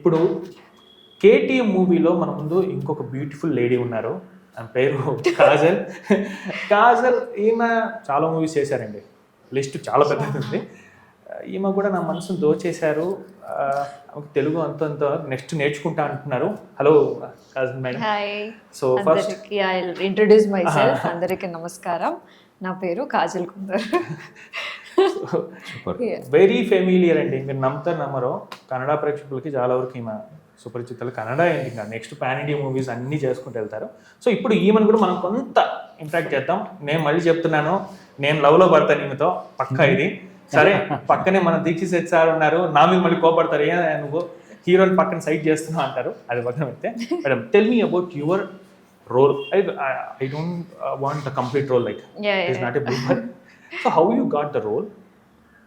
ఇప్పుడు కేటీఎం మూవీలో మన ముందు ఇంకొక బ్యూటిఫుల్ లేడీ ఉన్నారు, ఆమె పేరు కాజల్. కాజల్ ఈమె చాలా మూవీస్ చేశారండి, లిస్ట్ చాలా పెద్దది ఉంది. ఈమె కూడా నా మనసును దోచేశారు. తెలుగు అంత నెక్స్ట్ నేర్చుకుంటా అంటున్నారు. Hello Kajal madam. Hi. So first I will introduce my self. అందరికీ నమస్కారం, నా పేరు కాజల్ కుందర్. వెరీ ఫెమిలియర్ అండి, మీరు నమ్ముతారు నమ్మరో, కన్నడ ప్రేక్షకులకి చాలా వరకు ఈమె సుపరిచితులు. కన్నడ ఏంటి ఇంకా నెక్స్ట్ పాన్ ఇండియా మూవీస్ అన్నీ చేసుకుంటూ వెళ్తారు. సో ఇప్పుడు ఈమెను కూడా మనం కొంత ఇంట్రాక్ట్ చేద్దాం. నేను మళ్ళీ చెప్తున్నాను, నేను లవ్లో పడతాను ఈమెతో పక్కా. ఇది సరే, పక్కనే మన దీక్షిత్ సార్ ఉన్నారు, నా మీద మళ్ళీ కోపడతారు, ఏ నువ్వు హీరోని పక్కన సైడ్ చేస్తున్నావు అంటారు. అది పక్కన పెడితే madam, tell me about your role. I don't want the complete role, like it's not a blooper. So how you got the role?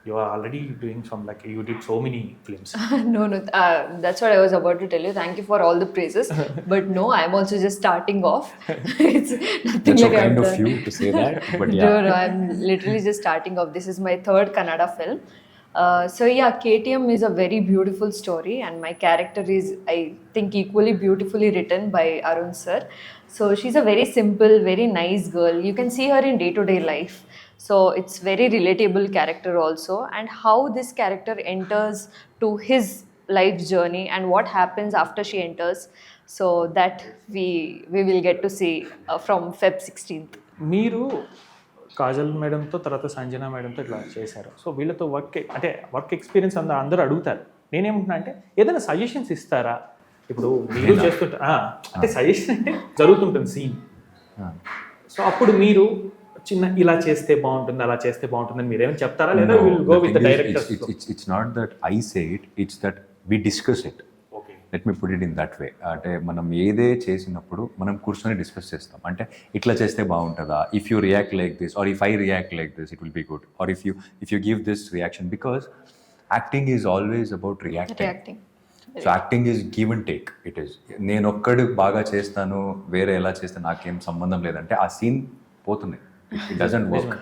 You are already doing some, like you did so many films. No, that's what I was about to tell you. Thank you for all the praises, but no, I'm also just starting off. It's nothing That's like so kind I've of done. you to say that, but yeah. No, I'm literally just starting off. This is my third Kannada film. So yeah, KTM is a very beautiful story, and my character is, I think, equally beautifully written by Arun sir. So she's a very simple, very nice girl. You can see her in day-to-day life. So it's very relatable character also, and how this character enters to his life journey and what happens after she enters. So that we will get to see from Feb 16th. మీరు కాజల్ మేడంతో తర్వాత సంజన మేడంతో ఇట్లా చేశారు. So వీళ్ళతో work experience అందరూ అడుగుతారు. నేనేమంటున్నా అంటే ఏదైనా సజెషన్స్ ఇస్తారా? ఇప్పుడు మీరు చేస్తుంటా అంటే సజెషన్ అంటే జరుగుతుంటుంది సీన్. సో అప్పుడు మీరు చిన్న ఇలా చేస్తే బాగుంటుంది, అలా చేస్తే బాగుంటుందని మీరు ఏమైనా చెప్తారా, లేదా will go with the director? It's not that I say it, it's that we discuss it. Let me put it in that way. అంటే మనం ఏదే చేసినప్పుడు మనం కూర్చొని డిస్కస్ చేస్తాం. అంటే ఇట్లా చేస్తే బాగుంటుందా, if you react like this, or if I react like this, it will be good, or if you give this reaction, because acting is always about reacting. So acting is give and take. It is, నేను ఒక్కడు బాగా చేస్తాను, వేరే ఎలా చేస్తే నాకేం సంబంధం లేదంటే ఆ సీన్ పోతుంది. It doesn't work.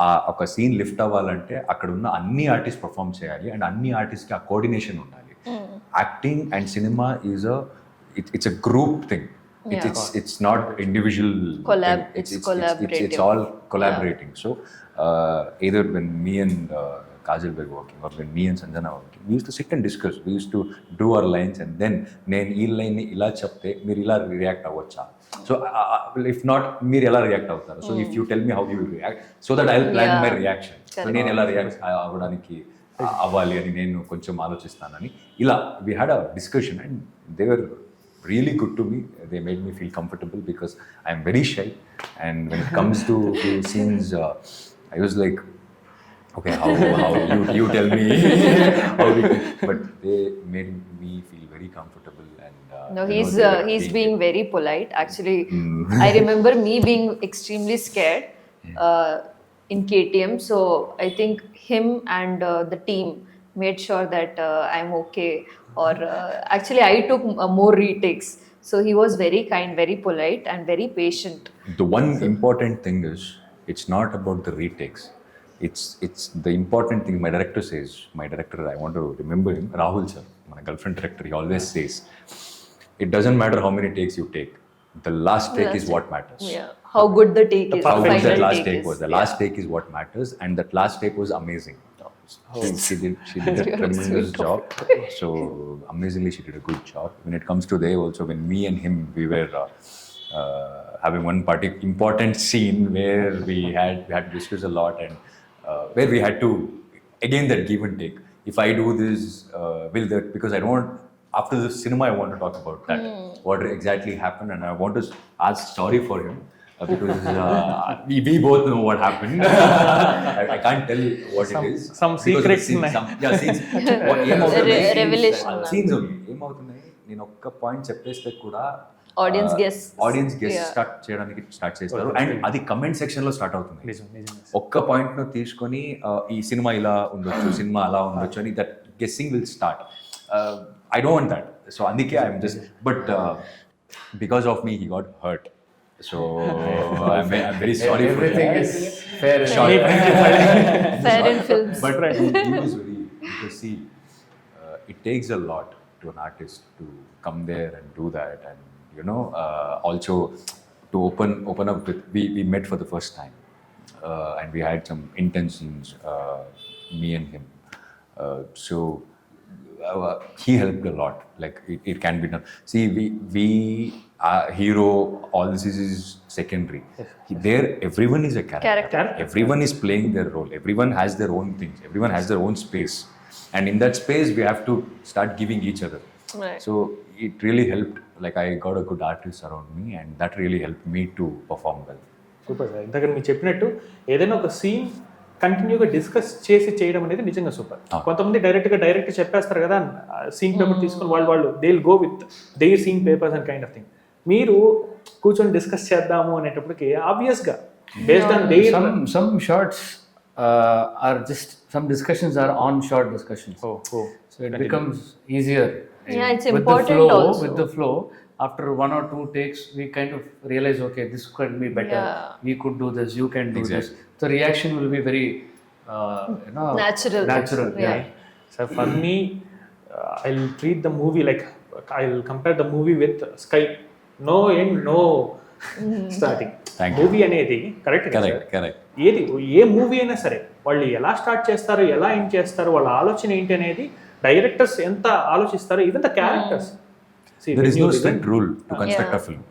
ఆ ఒక సీన్ లిఫ్ట్ అవ్వాలంటే అక్కడ ఉన్న అన్ని ఆర్టిస్ట్ పర్ఫామ్ చేయాలి, అండ్ అన్ని ఆర్టిస్ట్కి ఆ కోఆర్డినేషన్ ఉండాలి. Acting and cinema is it's a group thing. It's not individual. It's collaborative. It's all collaborating. So either when me and Kaajal were working, or when me and Sanjana were working, we used to sit and discuss. We used to do our lines, and then నేను ఈ line ఇలా చెప్తే మీరు ఇలా react అవ్వచ్చా? So if not, మీరు ఎలా react అవుతారు? So if you tell me how you will react, so that I'll plan my reaction. So నేను ఎలా రియాక్ట్ అవ్వడానికి అవ్వాలి అని నేను కొంచెం ఆలోచిస్తానని ఇలా we had a discussion, and they were really good to me. They made me feel comfortable because I'm very shy, and when it comes to scenes I was like, okay, how you tell me how we can, but they made me feel very comfortable, and no, he's being very polite actually. I remember me being extremely scared in KTM, so I think him and the team made sure that I'm okay, or actually I took more retakes, so he was very kind, very polite, and very patient. The one important thing is, it's not about the retakes. It's the important thing my director says. My director, I want to remember him, Rahul sir, my girlfriend director, he always says, it doesn't matter how many takes you take, the last take is what matters. Yeah, how good the take is, how good that last take take was. The last take is what matters, and that last take was amazing. She did a tremendous job. So amazingly she did a good job. When it comes to there also, when me and him, we were having one important scene where we had to discuss a lot, and where we had to, again, that give and take. If I do this, will that, because I don't want, after the cinema I want to talk about that, what exactly happened, and I want to ask sorry for him, because we both know what happened. I can't tell what it is. Some secrets. Scenes. Revelation. Scenes only. ఏమవుతున్నాయి, నేను ఒక్క point చెప్పేస్తే కూడా audience guess start చేయడానికి start చేస్తారు, and అది comment section లో start అవుతుంది. ఒక్క పాయింట్ ను తీసుకొని ఈ సినిమా ఇలా ఉండొచ్చు, సినిమా అలా ఉండొచ్చు అని that guessing will start. I don't want that. So అందుకే I'm just, but because of me he got hurt. So I'm very sorry. Everything is fair in films. But he was very, because see, it takes a lot to an artist to come there and do that, and also to open up with, we met for the first time, and we had some intense scenes, me and him. So he helped a lot. Like it can be done. See, we hero, all this is secondary. There, everyone is a character. Everyone is playing their role. Everyone has their own things. Everyone has their own space. And in that space, we have to start giving each other. Right. So it really helped. Like I got a good artist around me, and that really helped me to perform well. Super sir. ఇంతకన్నా మీరు చెప్పినట్టు ఏదైనా ఒక scene కంటిన్యూగా discuss చేసి చేయడం అనేది నిజంగా సూపర్. కొంతమంది డైరెక్ట్ చెప్పేస్తారు కదా, సీన్ పేపర్ తీసుకుని వాళ్ళు they will go with their scene papers and kind of thing. మీరు కూర్చొని డిస్కస్ చేద్దాము అనేటప్పటికి ఆబ్వియస్గా based on their some shots are just, some discussions are on short discussions. So it becomes easier. Yeah, it's with important the flow, also. With the flow, after 1 or 2 takes, we kind of realize, okay, this could be better. Yeah. We could do this. You can do this. The reaction will be very, Natural. Yeah. So for me, I'll treat the movie like, I'll compare the movie with Sky. No end, no starting. Movie అనేది correct. ఏది ఏ movie అయినా సరే వాళ్ళు ఎలా start చేస్తారు, ఎలా end చేస్తారు, వాళ్ళ ఆలోచన ఏంటి అనేది డైరెక్టర్స్ ఎంత ఆలోచిస్తారు, even the characters. There is no strict rule to construct a film.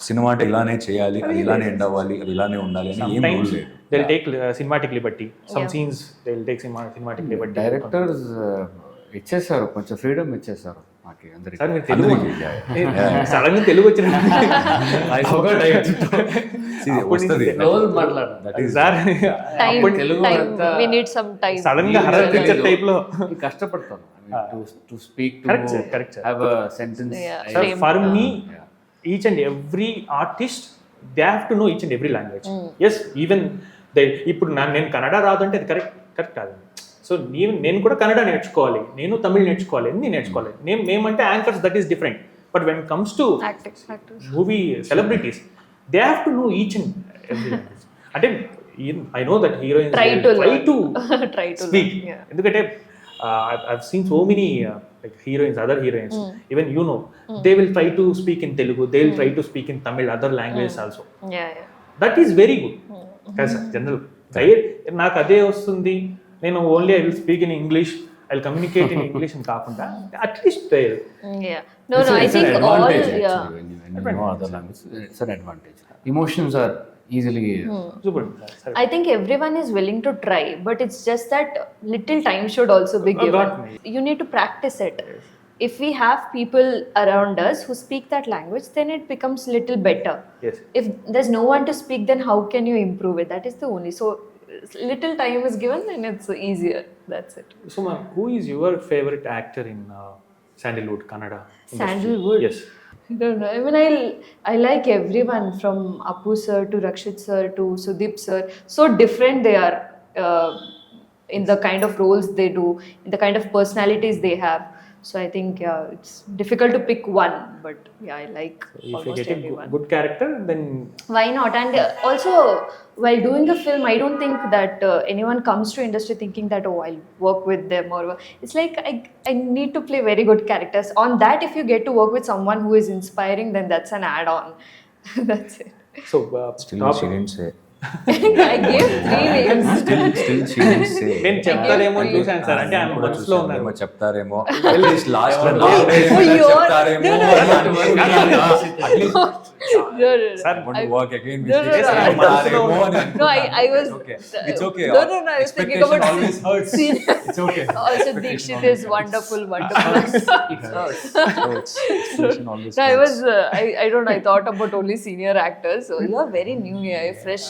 Cinema అంటే ఇలానే చేయాలి, అది ఇలానే ఎండ్ అవ్వాలి, అది ఇలానే ఉండాలి అని ఏం రూల్ లేదు. They will take cinematic Liberty, some scenes they will take cinematic Liberty. Directors ఇచ్చేసారు, కొంచెం ఫ్రీడమ్ ఇచ్చేసారు మాకు అందరికి. సార్ మీరు తెలుగు సడన్గా తెలుగు వచ్చిన వస్తుంది సార్ సడన్ గా హర్రర్ పిక్చర్ టైప్ లో కష్టపడతాను to speak, to correct, have a sentence. Sir, for me, each and every artist, they have to know each and every language. Yes, even ఇప్పుడు నేను కన్నడ రాదంటే అది కరెక్ట్ కాదు. సో నేను కూడా కన్నడ నేర్చుకోవాలి, నేను తమిళ్ నేర్చుకోవాలి, అన్ని నేర్చుకోవాలి. మేమంటే anchors, that is different. But when comes to movie celebrities, they have to know each and every language. అంటే I know that heroines try to speak, ఎందుకంటే I've seen so many like heroines, other heroines, even they will try to speak in Telugu, they will try to speak in Tamil, other languages also. That is very good. Because general నాకు అదే వస్తుంది, నేను only I will speak in English, I will communicate in English అని కాకుండా at least I think all when you know other language, it's an advantage. Emotions are easily super. I think everyone is willing to try, but it's just that little time should also be given. You need to practice it. If we have people around us who speak that language, then it becomes little better. Yes. If there's no one to speak, then how can you improve it? That is the only. So little time is given, then it's easier. That's it. Suman, who is your favorite actor in Sandalwood, Kannada industry? Sandalwood? Yes. I don't know. I mean, I like everyone from Appu sir to Rakshit sir to Sudeep sir. So different they are in the kind of roles they do, in the kind of personalities they have. So I think it's difficult to pick one, but I like if almost you get everyone. a good character, then Why not? And also, while doing the film, I don't think that anyone comes to industry thinking that, oh, I'll work with them, or it's like I need to play very good characters. On that, if you get to work with someone who is inspiring, then that's an add-on. That's it. So still she didn't say. I gave 3 names. Still she didn't say. నేను చెప్తారేమో చూసాను sir, అంటే ఆయన మనసులో ఉన్నారు. చెప్తారేమో last లో చెప్తారేమో. Sir work again. No, I was. It's okay. No, I was thinking about. Always hurts. It's okay. Also, Deekshith is wonderful. it hurts. No, I was. I don't know. I thought about only senior actors. So you are very new here, fresh.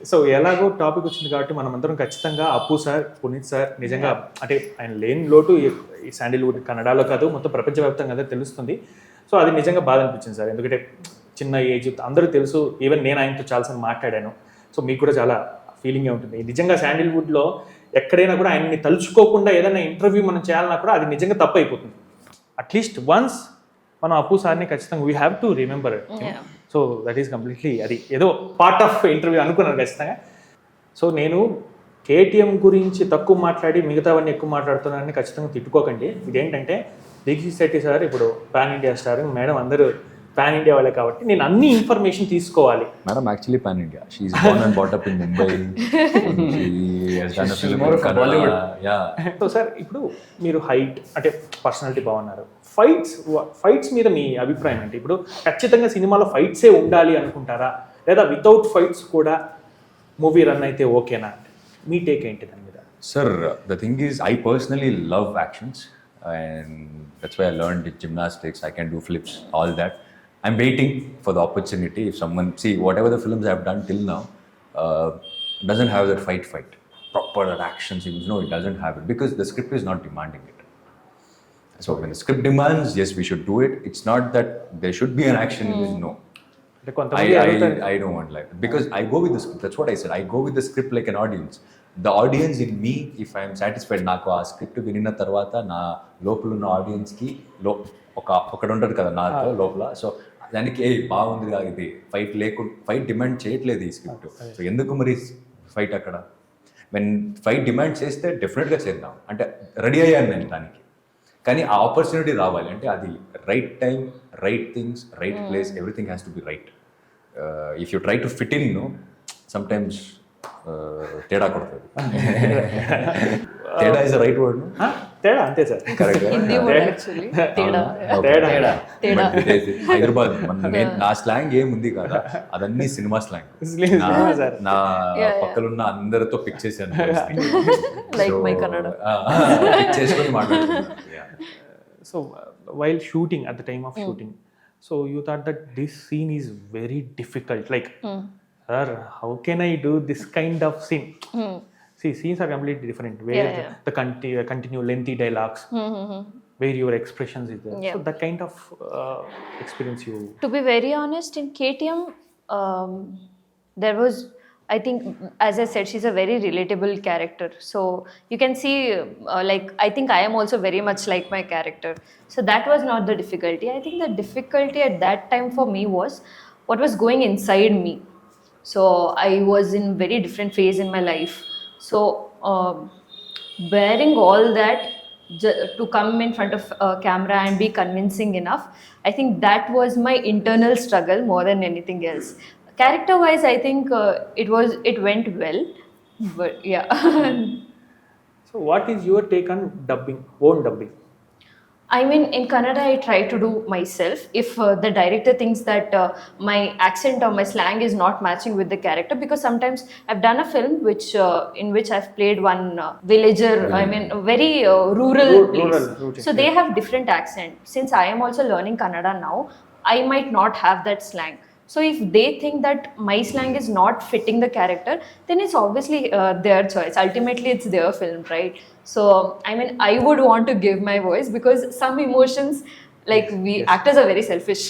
So ఎలాగో topic వచ్చింది కాబట్టి మనం అందరం ఖచ్చితంగా అప్పు sir, Puneeth sir, నిజంగా అంటే ఆయన లేని లోటు ఈ శాండిల్వుడ్ కన్నడలో కాదు మొత్తం ప్రపంచవ్యాప్తంగా అందరూ తెలుస్తుంది. సో అది నిజంగా బాధ అనిపించింది సార్, ఎందుకంటే చిన్న ఏజ్ అందరూ తెలుసు, ఈవెన్ నేను ఆయనతో చాలాసార్లు మాట్లాడాను. సో మీకు కూడా చాలా ఫీలింగే ఉంటుంది. నిజంగా శాండిల్వుడ్లో ఎక్కడైనా కూడా ఆయన్ని తలుచుకోకుండా ఏదైనా ఇంటర్వ్యూ మనం చేయాలన్నా కూడా అది నిజంగా తప్పు అయిపోతుంది. అట్లీస్ట్ వన్స్ మనం అప్పు సార్ని ఖచ్చితంగా we have to remember it. So that is completely అది ఏదో పార్ట్ ఆఫ్ ఇంటర్వ్యూ అనుకున్నాను ఖచ్చితంగా. సో నేను కేటీఎం గురించి తక్కువ మాట్లాడి మిగతావన్నీ ఎక్కువ మాట్లాడుతున్నారని ఖచ్చితంగా తిట్టుకోకండి. ఇదేంటంటే దీక్షిత్ శెట్టి సార్ ఇప్పుడు పాన్ ఇండియా స్టార్, మేడం అందరూ పాన్ ఇండియా వాళ్ళే కాబట్టి నేను అన్ని ఇన్ఫర్మేషన్ తీసుకోవాలి. Madam actually pan India, she is born and brought up in Mumbai. So sir ఇప్పుడు మీరు హైట్ అంటే పర్సనాలిటీ బాగున్నారు, ఫైట్స్ మీద మీ అభిప్రాయం ఏంటి? ఇప్పుడు ఖచ్చితంగా సినిమాలో ఫైట్సే ఉండాలి అనుకుంటారా, లేదా వితౌట్ ఫైట్స్ కూడా మూవీ రన్ అయితే ఓకేనా? మీ టేక్ ఏంటి దాని మీద? Sir, the thing is, I personally love actions, and that's why I learned gymnastics. I can do flips, all that. I'm waiting for the opportunity. If someone see whatever the films I've done till now, doesn't have that fight, proper action scenes. No, it doesn't have it because the script is not demanding it. So when the script demands, yes, we should do it. It's not that there should be an action. No. I don't want like that because I go with the script. That's what I said. I go with the script like an audience. The audience in me, if I am satisfied, నాకు ఆ script వినిన తర్వాత నా లోపల ఉన్న ఆడియన్స్కి ఒకడు ఉంటాడు కదా నాతో లోపల, సో దానికి బాగుంది ఇది ఫైట్ డిమాండ్ చేయట్లేదు ఈ స్క్రిప్ట్, సో ఎందుకు మరి ఫైట్ అక్కడ? వెన్ ఫైట్ డిమాండ్ చేస్తే డెఫినెట్గా చేద్దాం అంటే రెడీ అయ్యాను నేను దానికి. కానీ ఆ ఆపర్చునిటీ రావాలి అంటే అది right time, right things, right place, everything has to be right. If you try to fit in, no sometimes తేడా కొడుతుంది. తేడా ఇస్ రైట్ వర్డ్. తేడా అంతే సార్, హైదరాబాద్ నా స్లాంగ్ ఏముంది కదా అదన్నీ సినిమా స్లాంగ్. నా పక్కలున్న అందరితో పిక్ చేశాను, పిక్ చేసుకొని మాట్లాడుతున్నాను. So while shooting, at the time of shooting, so you thought that this scene is very difficult, like sir, how can I do this kind of scene? See, scenes are completely different where the continue lengthy dialogues, where your expressions is there. So that kind of experience you... To be very honest, in KTM, there was, I think, as I said, she's a very relatable character. So you can see, like, I think I am also very much like my character. So that was not the difficulty. I think the difficulty at that time for me was what was going inside me. So I was in very different phase in my life. So bearing all that to come in front of a camera and be convincing enough, I think that was my internal struggle more than anything else. Character wise, I think it went well, but yeah. So what is your take on dubbing, own dubbing? I mean, in Kannada, I try to do myself. If the director thinks that my accent or my slang is not matching with the character, because sometimes I've done a film in which I've played one villager, I mean, a very rural place. So they have different accent. Since I am also learning Kannada now, I might not have that slang. So if they think that my slang is not fitting the character, then it's obviously their choice. Ultimately, it's their film, right? So, I mean, I would want to give my voice because some emotions, like we actors are very selfish.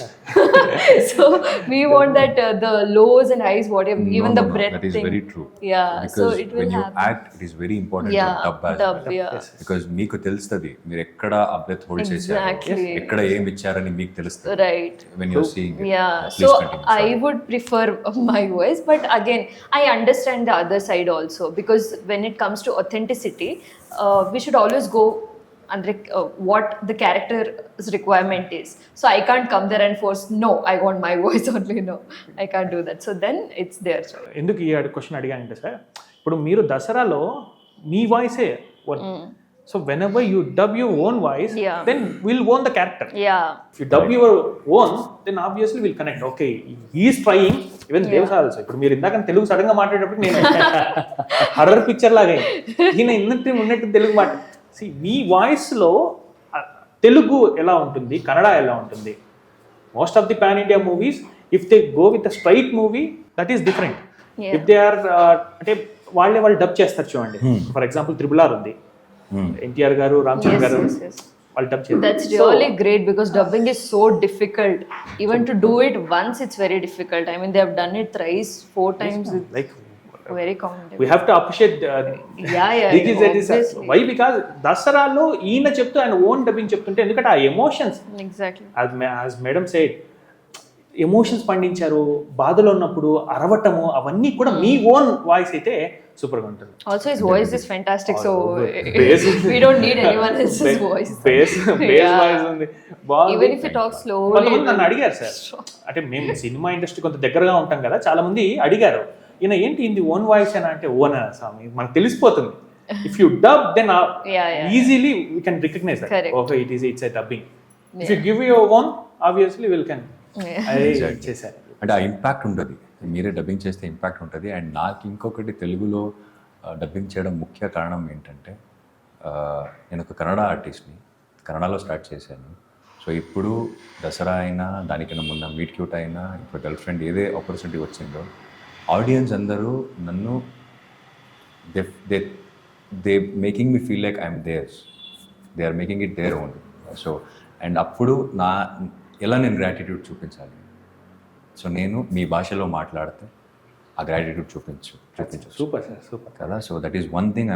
So we want that the lows and highs, whatever, even the breath that is thing. very true. Yeah, because so it will when you happen. act, it is very important Yeah, to dub as dub, well. yeah. Because మీకు తెలుస్తుంది మీరు ఎక్కడ ఆ breath hold చేశారు, Exactly. ఎక్కడ ఏం ఇచ్చారని మీకు తెలుస్తుంది Right. when you're seeing it. Yeah, Please so continue, I sorry. would prefer my voice, but again, I understand the other side also, because when it comes to authenticity, we should always go under what the character's requirement is. So I can't come there and force, no, I want my voice only, no, I can't do that. So then it's their choice. ఎందుకు ఈ question అడిగానంటే sir, ఇప్పుడు మీరు దసరాలో మీ వాయిసే so whenever you dub your own voice, then will own the character. If you dub your own, then obviously will connect. Okay, he's trying. Even devs also. ఇప్పుడు మీరు ఇందాక తెలుగు సడన్ గా మాట్లాడేటప్పుడు నేను హర్రర్ పిక్చర్ లాగా ఈయన ఉన్నట్టు తెలుగు మాట. మీ వాయిస్లో తెలుగు ఎలా ఉంటుంది, కన్నడ ఎలా ఉంటుంది? Most of the pan India movies, if they go with a straight movie, that is different. If they are అంటే వాళ్ళు డబ్ చేస్తారు చూడండి. ఫర్ ఎగ్జాంపుల్ RRR ఉంది, ఎన్టీఆర్ గారు, రామ్ చరణ్ గారు వాళ్ళు డబ్ చేస్తారు. That's really great because dubbing is so difficult. Even to do it once, it's very difficult. I mean, they have done it thrice, 4 times. Like very common. We have to appreciate Obviously. why? Because దసరాలో ఈయన చెప్తూ ఆయన own dubbing చెప్తుంటే, ఎందుకంటే ఆ emotions, Exactly. as madam said, emotions పండించారు, బాధలో ఉన్నప్పుడు అరవటము, అవన్నీ కూడా మీ ఓన్ వాయిస్ అయితే సూపర్గా ఉంటుంది. Also, his voice is fantastic, so Bass. we don't need anyone else's voice. Base Yeah. Voice ఉంది, బాగుంది. Even if he talks slowly. కొంతమంది నన్ను అడిగారు సార్, అంటే మేము సినిమా ఇండస్ట్రీ కొంత దగ్గరగా ఉంటాం కదా, చాలా మంది అడిగారు ఈయన ఏంటి ఇది ఓన్ వాయిస్ అని, అంటే ఓన్ స్వామి మనకు తెలిసిపోతుంది. If you dub then Yeah. Easily we can recognise that Correct. Okay it's a dubbing. If you give your own obviously will can చేశారు. అంటే ఆ ఇంపాక్ట్ ఉంటుంది, మీరే డబ్బింగ్ చేస్తే ఇంపాక్ట్ ఉంటుంది. అండ్ నాకు ఇంకొకటి తెలుగులో డబ్బింగ్ చేయడం ముఖ్య కారణం ఏంటంటే నేను ఒక కన్నడ ఆర్టిస్ట్ని, కన్నడలో స్టార్ట్ చేశాను. సో ఇప్పుడు దసరా అయినా, దానికన్నా ముందు మీట్ క్యూట్ అయినా, ఇప్పుడు గర్ల్ ఫ్రెండ్ ఏదే ఆపర్చునిటీ వచ్చిందో ఆడియన్స్ అందరూ నన్ను they making me feel like I'm theirs, they are making it their own. So and అప్పుడు ఎలా నేను గ్రాటిట్యూడ్ చూపించాలి? సో నేను మీ భాషలో మాట్లాడితే ఆ గ్రాటిట్యూడ్ చూపించు. సూపర్ సార్, సూపర్ కదా. So that is one thing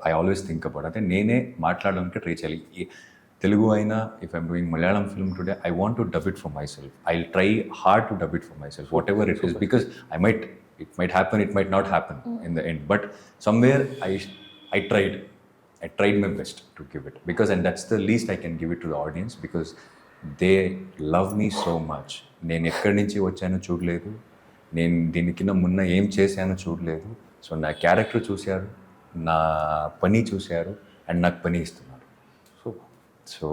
I always think about. అంటే నేనే మాట్లాడడానికి ట్రై చేయాలి. తెలుగు అయినా, if I'm doing Malayalam film today, I want to dub it for my self. I will try hard to dub it for my self, what ever it is, because it might happen, it might not happen in the end, but somewhere I tried my best to give it, because and that's the least I can give it to the audience, because they love me so much. నేను ఎక్కడి నుంచి వచ్చానో చూడలేదు, నేను దీనికిన్న మున్న ఏం చేశానో చూడలేదు. So నా క్యారెక్టర్ చూశారు, నా పని చూశారు, అండ్ నాకు పని ఇస్తున్నారు. సో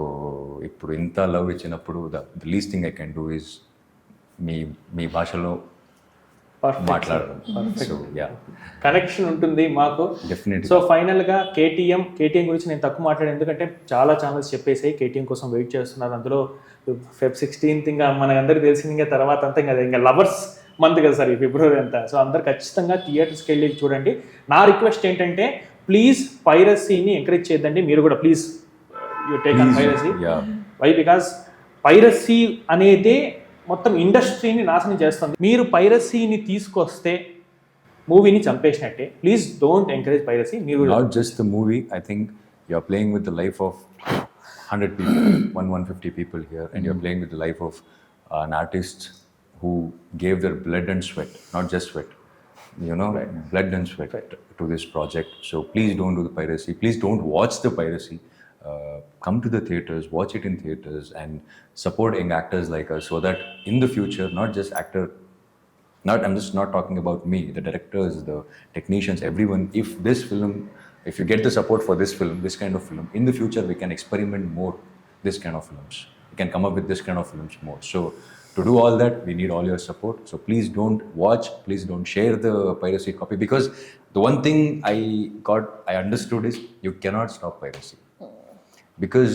ఇప్పుడు ఇంత లవ్ ఇచ్చినప్పుడు the least thing I can do is మీ భాషలో మాట్లాడడం. సో యా, కనెక్షన్ ఉంటుంది మాకు డెఫినెట్లీ. సో ఫైనల్గా కేటీఎం గురించి నేను తక్కువ మాట్లాడాను, ఎందుకంటే చాలా ఛానల్స్ చెప్పేసాయి కేటీఎం కోసం వెయిట్ చేస్తున్నారు. అందులో Feb 16th ఇంకా మనకందరికీ తెలిసింది, ఇంకా తర్వాత అంతా ఇంకా లవర్స్ మంత్ కదా సార్ ఈ ఫిబ్రవరి అంతా. సో అందరు ఖచ్చితంగా థియేటర్స్కి వెళ్ళి చూడండి. నా రిక్వెస్ట్ ఏంటంటే ప్లీజ్ పైరసీని ఎంకరేజ్ చేయొద్దండి, మీరు కూడా please you take on piracy. Why? Because piracy అనేది మొత్తం ఇండస్ట్రీని నాశనం చేస్తుంది. మీరు పైరసీని తీసుకొస్తే మూవీని చంపేసినట్టే. Please don't encourage piracy. మీరు not just the movie, I think you are playing with the life of 100 people, 150 people here, and you're playing with the life of an artist who gave their blood and sweat, not just sweat, blood and sweat to this project. So please don't do the piracy. Please don't watch the piracy. Come to the theaters, watch it in theaters, and support young actors like us, so that in the future, I'm just not talking about me, the directors, the technicians, everyone. If you get the support for this film, this kind of film, in the future we can experiment more this kind of films. We can come up with this kind of films more. So to do all that, we need all your support. So please don't watch, please don't share the piracy copy, because the one thing I understood is you cannot stop piracy. Because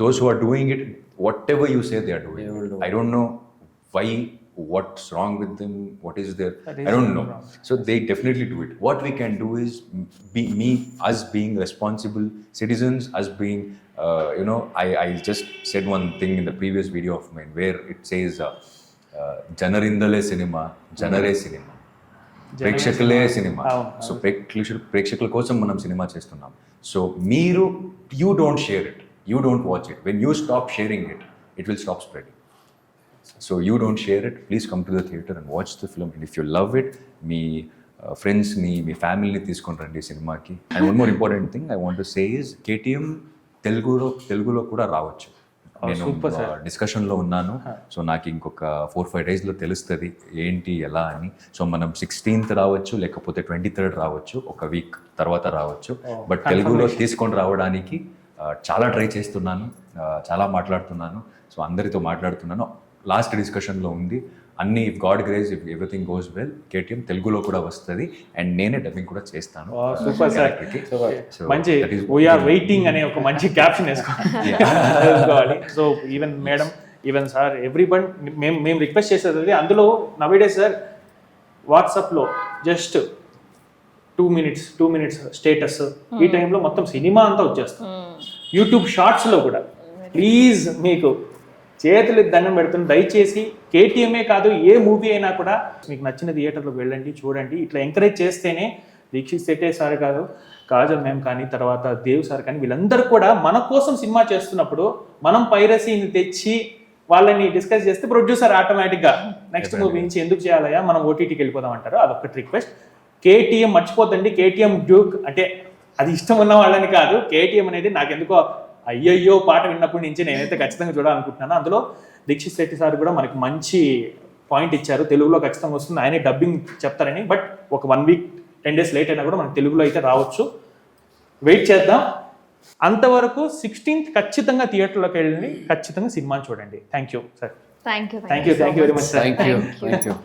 those who are doing it, whatever you say they are doing it. I don't know why, what's wrong with them, what is there, I don't know. So they definitely do it. What we can do is us being responsible citizens, us being I just said one thing in the previous video of mine where it says janarindale cinema, janare cinema, ప్రేక్షకులే cinema. So ప్రేక్షకుల కోసం మనం cinema చేస్తున్నాం. So మీరు you don't share it, you don't watch it. When you stop sharing it, it will stop spreading. So you don't share it. Please come to the theatre and watch the film. And if you love it, మీ ఫ్రెండ్స్ని, మీ ఫ్యామిలీని తీసుకొని రండి సినిమాకి. And one more important thing I want to say is KTM తెలుగులో కూడా రావచ్చు. నేను డిస్కషన్లో ఉన్నాను. సో నాకు ఇంకొక 4-5 daysలో తెలుస్తుంది ఏంటి ఎలా అని. సో మనం 16th రావచ్చు, లేకపోతే 23rd రావచ్చు, ఒక వీక్ తర్వాత రావచ్చు. బట్ తెలుగులో తీసుకొని రావడానికి చాలా ట్రై చేస్తున్నాను, చాలా మాట్లాడుతున్నాను. సో అందరితో మాట్లాడుతున్నాను. లాస్ట్ డిస్కషన్లో ఉంది అన్ని. If God grace, if everything goes well, KTM తెలుగులో కూడా వస్తుంది అండ్ నేనే డబ్బింగ్ కూడా చేస్తాను. సూపర్ సార్, మంచి వీఆర్ వెయిటింగ్ అనే ఒక మంచి క్యాప్షన్ వేసుకోవాలి. So even madam, even sir, everybody మేము రిక్వెస్ట్ చేసేది అందులో నవేడేస్ సార్ వాట్సాప్లో జస్ట్ 2 minutes స్టేటస్, ఈ టైంలో మొత్తం సినిమా అంతా వచ్చేస్తాం. యూట్యూబ్ షార్ట్స్లో కూడా ప్లీజ్ మీకు చేతులు దండం పెడుతుంది, దయచేసి కేటీఎంఏ కాదు ఏ మూవీ అయినా కూడా మీకు నచ్చిన థియేటర్లోకి వెళ్ళండి, చూడండి. ఇట్లా ఎంకరేజ్ చేస్తేనే దీక్షిత్ సెట్టే సార్ కాదు, కాజల్ మ్యామ్ కానీ, తర్వాత దేవ్ సార్ కానీ, వీళ్ళందరూ కూడా మన కోసం సినిమా చేస్తున్నప్పుడు మనం పైరసీని తెచ్చి వాళ్ళని డిస్కస్ చేస్తే ప్రొడ్యూసర్ ఆటోమేటిక్గా నెక్స్ట్ మూవీ నుంచి ఎందుకు చేయాలయ్యా మనం ఓటీటీకి వెళ్ళిపోదాం అంటారు. అదొకటి రిక్వెస్ట్. కేటీఎం మర్చిపోతండి, కేటీఎం డ్యూక్ అంటే అది ఇష్టం ఉన్న వాళ్ళని కాదు, కేటీఎం అనేది నాకెందుకో అయ్యయ్యో పాట విన్నప్పటి నుంచి నేనైతే ఖచ్చితంగా చూడాలనుకుంటున్నాను. అందులో దీక్షిత్ శెట్టి సార్ కూడా మనకి మంచి పాయింట్ ఇచ్చారు, తెలుగులో ఖచ్చితంగా వస్తుంది, ఆయనే డబ్బింగ్ చెప్తారని. బట్ ఒక 1 వీక్ 10 డేస్ లేట్ అయినా కూడా మనకు తెలుగులో అయితే రావచ్చు, వెయిట్ చేద్దాం. అంతవరకు 16th ఖచ్చితంగా థియేటర్లోకి వెళ్ళి ఖచ్చితంగా సినిమాని చూడండి. Thank you sir. Thank you thank you very much sir. Thank you.